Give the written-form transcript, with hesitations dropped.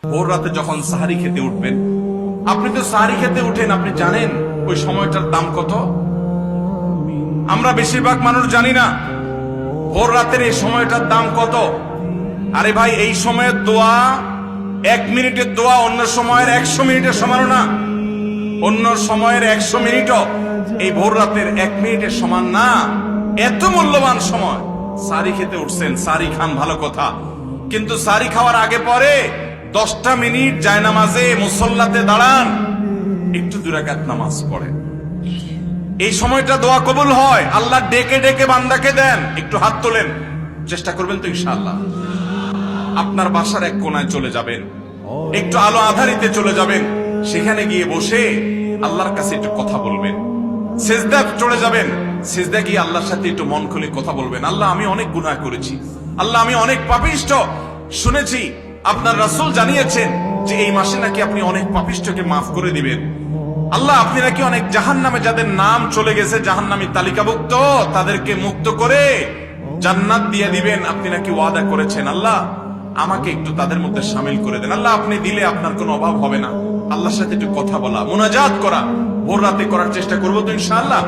ভোর রাতে যখন সাহারি খেতে উঠবেন, আপনি তো সাহারি খেতে উঠেন, আপনি জানেন ওই সময়টার দাম কত? আমরা বেশিরভাগ মানুষ জানি না ভোর রাতের এই সময়টার দাম কত। আরে ভাই, এই সময়ের দোয়া 1 মিনিটের দোয়া অন্য সময়ের 100 মিনিটের সমান না। অন্য সময়ের 100 মিনিটও এই ভোর রাতের 1 মিনিটের সমান না। এত মূল্যবান সময়। সারি খেতে উঠছেন, সারি খান, ভালো কথা, কিন্তু সারি খাওয়ার আগে পরে 10টা মিনিট জায়নামাজে মুসল্লাতে দাঁড়ান, একটু 2 রাকাত নামাজ পড়েন। এই সময়টা দোয়া কবুল হয়। আল্লাহ ডেকে ডেকে বান্দাকে দেন। একটু হাত তোলেন, চেষ্টা করবেন তো ইনশাআল্লাহ। আপনার বাসার এক কোনায় চলে যাবেন, একটু আলো আধারিতে চলে যাবেন, সেখানে গিয়ে বসে আল্লাহর কাছে একটু কথা বলবেন। সিজদা চলে যাবেন, সিজদা গিয়ে আল্লাহর সাথে একটু মন খুলে কথা বলবেন। আল্লাহ, আমি অনেক গুনাহ করেছি, আল্লাহ আমি অনেক পাপিষ্ঠ। শুনেছি আপনার রাসূল জানিয়েছেন যে এই মাসে নাকি আপনি অনেক পাপিষ্ঠকে মাফ করে দিবেন। আল্লাহ, আপনি নাকি অনেক জাহান্নামে যাদের নাম চলে গেছে জাহান্নামী তালিকাভুক্ত, তাদেরকে মুক্ত করে জান্নাত দিয়ে দিবেন, আপনি নাকি ওয়াদা করেছেন। আল্লাহ, আমাকে একটু তাদের মধ্যে শামিল করে দেন। আল্লাহ, আপনি দিলে আপনার কোনো অভাব হবে না। আল্লাহর সাথে একটু কথা বলা, মুনাজাত করা ভোর রাতে করার চেষ্টা করবো তো ইনশাআল্লাহ।